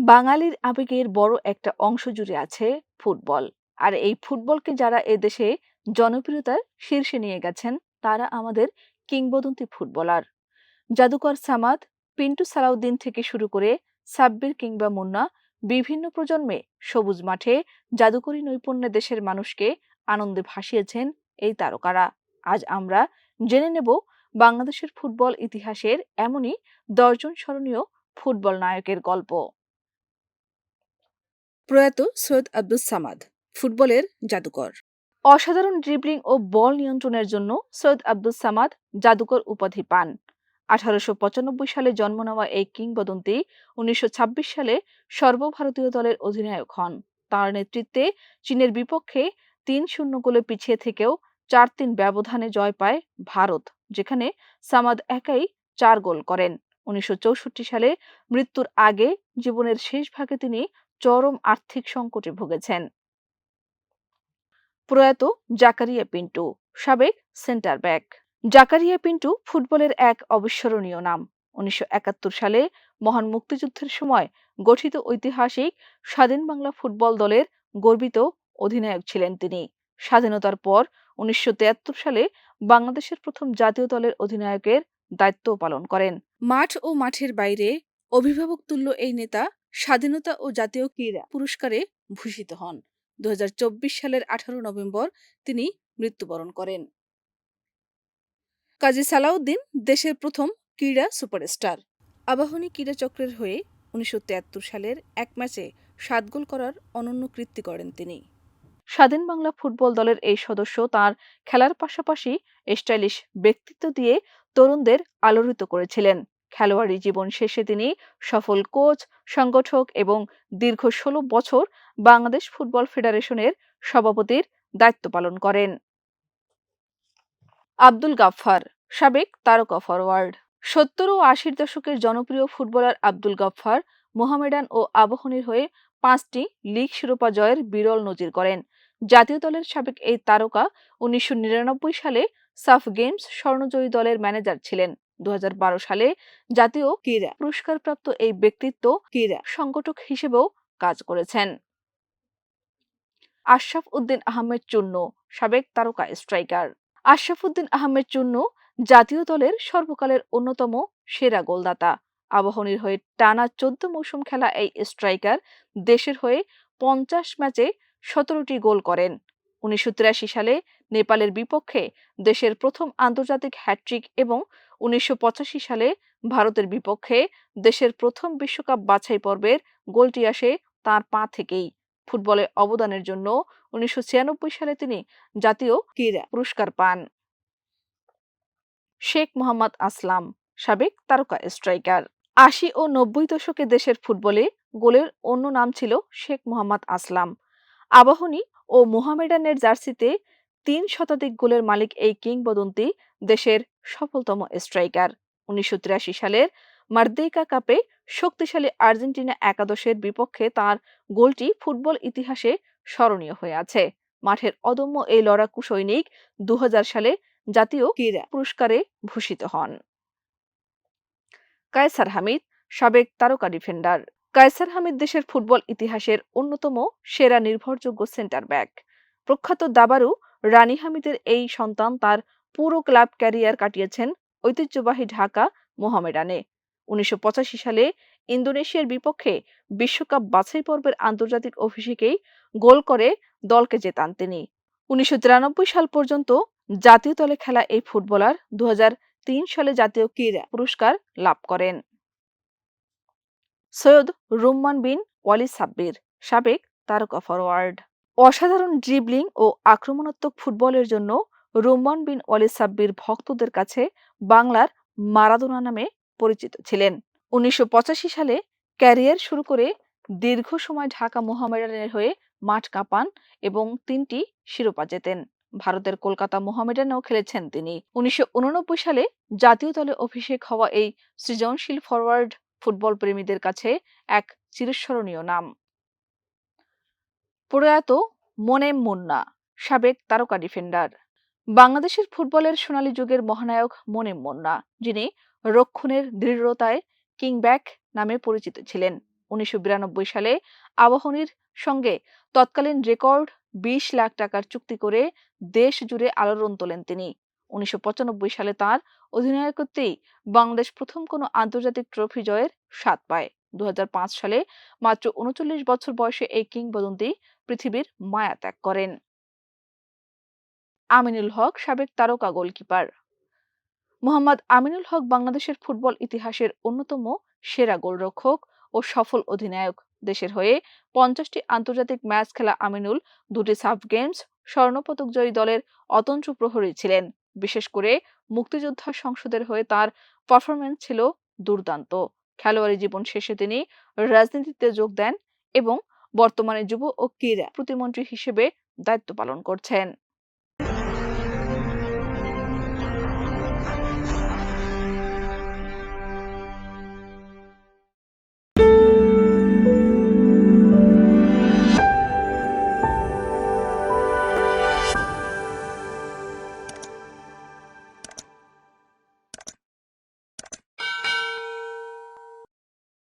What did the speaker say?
বাঙালির আবেগের বড় একটা অংশ জুড়ে আছে ফুটবল। আর এই ফুটবলকে যারা এদেশে জনপ্রিয়তার শীর্ষে নিয়ে গেছেন তারা আমাদের কিংবদন্তি ফুটবলার। জাদুকর সামাদ, পিন্টু সালাউদ্দিন থেকে শুরু করে সাব্বির কিংবা মুন্না, বিভিন্ন প্রজন্মে সবুজ মাঠে জাদুকরী নৈপুণ্যে দেশের মানুষকে আনন্দে ভাসিয়েছেন এই তারকারা। আজ আমরা জেনে নেব বাংলাদেশের ফুটবল ইতিহাসের এমনই 10জন স্মরণীয় ফুটবল নায়কের গল্প। প্রয়াত সৈয়দ আব্দুস সামাদ, ফুটবলের জাদুকর। অসাধারণ ড্রিবলিং ও বল নিয়ন্ত্রণের জন্য সৈয়দ আব্দুস সামাদ জাদুকর উপাধি পান। 1895 সালে জন্ম নেওয়া এই কিংবদন্তি 1926 সালে সর্বভারতীয় দলের অধিনায়ক হন। তার নেতৃত্বে চীনের বিপক্ষে 3-0 গোলে পিছিয়ে থেকেও 4-3 ব্যবধানে জয় পায় ভারত, যেখানে সামাদ একাই 4 গোল করেন। 1964 সালে মৃত্যুর আগে জীবনের শেষ ভাগে তিনি চরম আর্থিক সংকটে ভুগেছেন। প্রয়াত জাকারিয়া পিন্টু, সাবেক সেন্টার ব্যাক। জাকারিয়া পিন্টু ফুটবলের এক অবিস্মরণীয় নাম। 1971 সালে মহান মুক্তিযুদ্ধের সময় গঠিত ঐতিহাসিক স্বাধীন বাংলা ফুটবল দলের গর্বিত অধিনায়ক ছিলেন তিনি। স্বাধীনতার পর 1973 সালে বাংলাদেশের প্রথম জাতীয় দলের অধিনায়কের দায়িত্ব পালন করেন। মাঠ ও মাঠের বাইরে অভিভাবক তুল্য এই নেতা স্বাধীনতা ও জাতীয় ক্রীড়া পুরস্কারে ভূষিত হন। 2024 সালের 18 নভেম্বর তিনি মৃত্যুবরণ করেন। কাজী সালাউদ্দিন দেশের প্রথম ক্রীড়া সুপারস্টার। আবাহনী ক্রীড়া চক্রের হয়ে 1973 সালের এক ম্যাচে 7 গোল করার অনন্য কীর্তি করেন তিনি। স্বাধীন বাংলা ফুটবল দলের এই সদস্য তার খেলার পাশাপাশি স্টাইলিশ ব্যক্তিত্ব দিয়ে তরুণদের আলোড়িত করেছিলেন। খেলোয়াড়ি জীবন শেষে তিনি সফল কোচ, সংগঠক এবং দীর্ঘ 16 বছর বাংলাদেশ ফুটবল ফেডারেশনের সভাপতির দায়িত্ব পালন করেন। আব্দুল গাফফার, সাবেক তারকা ফরোয়ার্ড। 70 ও 80-র দশকের জনপ্রিয় ফুটবলার আব্দুল গাফফার মোহামেডান ও আবাহনীর হয়ে 5টি লিগ শিরোপা জয়ের বিরল নজির করেন। জাতীয় দলের সাবেক এই তারকা 1999 সালে সাফ গেমস স্বর্ণজয়ী দলের ম্যানেজার ছিলেন। 2012 সালে জাতীয় ক্রীড়া পুরস্কারপ্রাপ্ত এই ব্যক্তিত্ব ক্রীড়া সংগঠক হিসেবেও কাজ করেছেন। আশরাফ উদ্দিন আহমেদ চুন্নু, সাবেক তারকা স্ট্রাইকার। আশরাফ উদ্দিন আহমেদ চুন্নু জাতীয় দলের সর্বকালের অন্যতম সেরা গোলদাতা। আবাহনীর হয়ে টানা 14 মৌসুম খেলা এই স্ট্রাইকার দেশের হয়ে 50 ম্যাচে 17টি গোল করেন। 1983 সালে নেপালের বিপক্ষে দেশের প্রথম আন্তর্জাতিক হ্যাট্রিক এবং 1985 সালে ভারতের বিপক্ষে দেশের প্রথম বিশ্বকাপ বাছাই পর্বের গোলটি আসে তার পা থেকেই। ফুটবলে অবদানের জন্য 1996 সালে তিনি জাতীয় ক্রীড়া পুরস্কার পান। শেখ মোহাম্মদ আসলাম, সাবেক তারকা স্ট্রাইকার। 80 ও 90 দশকে দেশের ফুটবলে গোলের অন্য নাম ছিল শেখ মোহাম্মদ আসলাম। আবাহনী ও মোহামেডানের জার্সিতে 3 শতাধিক গোলের মালিক এই কিংবদন্তি দেশের সফলতম স্ট্রাইকার। 1983 সালের মার্দেইকা কাপে শক্তিশালী আর্জেন্টিনা একাদশের বিপক্ষে তার গোলটি ফুটবল ইতিহাসে স্মরণীয় হয়ে আছে। মাঠের অদম্য এই লড়াকু সৈনিক 2000 সালে জাতীয় ক্রীড়া পুরস্কারে ভূষিত হন। কায়সার হামিদ, সাবেক তারকা ডিফেন্ডার। কায়সার হামিদ দেশের ফুটবল ইতিহাসের অন্যতম সেরা নির্ভরযোগ্য সেন্টার ব্যাক। প্রখ্যাত দাবারু রানী হামিদের এই সন্তান তার পুরো ক্লাব ক্যারিয়ার কাটিয়েছেন ঐতিহ্যবাহী ঢাকা মোহামেডানে। 1985 সালে ইন্দোনেশিয়ার বিপক্ষে বিশ্বকাপ বাছাই পর্বের আন্তর্জাতিক অভিষেকেই গোল করে দলকে জেতান তিনি। 1993 সাল পর্যন্ত জাতীয় দলে খেলা এই ফুটবলার 2003 সালে জাতীয় ক্রীড়া পুরস্কার লাভ করেন। সৈয়দ রুম্মান বিন ওয়ালি সাব্বির, সাবেক তারকা ফরোয়ার্ড। অসাধারণ ড্রিবলিং ও আক্রমণাত্মক ফুটবলের জন্য রুম্মান বিন ওয়ালি সাব্বির ভক্তদের কাছে বাংলার মারাদোনা নামে পরিচিত ছিলেন। 1985 সালে ক্যারিয়ার শুরু করে দীর্ঘ সময় ঢাকা মোহামেডানের হয়ে মাঠ কাঁপান এবং 3টি শিরোপা জেতেন। ভারতের কলকাতা মোহামেডানেও খেলেছেন তিনি। 1989 সালে জাতীয় দলে অভিষেক হওয়া এই সৃজনশীল ফরওয়ার্ড ফুটবল প্রেমীদের কাছে এক চিরস্মরণীয় নাম। প্রয়াত মোনেম মুন্না, সাবেক তারকা ডিফেন্ডার। বাংলাদেশের ফুটবলের সোনালী যুগের মহানায়ক মোনেম মুন্না, যিনি রক্ষণের দৃঢ়তায় কিংব্যাক নামে পরিচিত ছিলেন। 1992 সালে আবাহনীর সঙ্গে তৎকালীন রেকর্ড 20 লাখ টাকার চুক্তি করে দেশ জুড়ে আলোড়ন তোলেন তিনি। 1995 সালে তার অধিনায়কত্বেই বাংলাদেশ প্রথম কোনো আন্তর্জাতিক ট্রফি জয়ের স্বাদ পায়। 2005 সালে মাত্র 39 বছর বয়সে এই কিংবদন্তি পৃথিবীর মায়া ত্যাগ করেন। আমিনুল হক সাবেক তারকা গোলকিপার। মোহাম্মদ আমিনুল হক বাংলাদেশের ফুটবল ইতিহাসের অন্যতম সেরা গোলরক্ষক ও সফল অধিনায়ক। দেশের হয়ে 50টি আন্তর্জাতিক ম্যাচ খেলা আমিনুল 2টি সাফ গেমস স্বর্ণপদকজয়ী দলের অতন্ত্র প্রহরী ছিলেন। বিশেষ করে মুক্তিযোদ্ধা সংসদের হয়ে তার পারফরম্যান্স ছিল দুর্দান্ত। খেলোয়াড়ী জীবন শেষে তিনি রাজনীতিতে যোগ দেন এবং বর্তমানে যুব ও ক্রীড়া প্রতিমন্ত্রী হিসেবে দায়িত্ব পালন করছেন।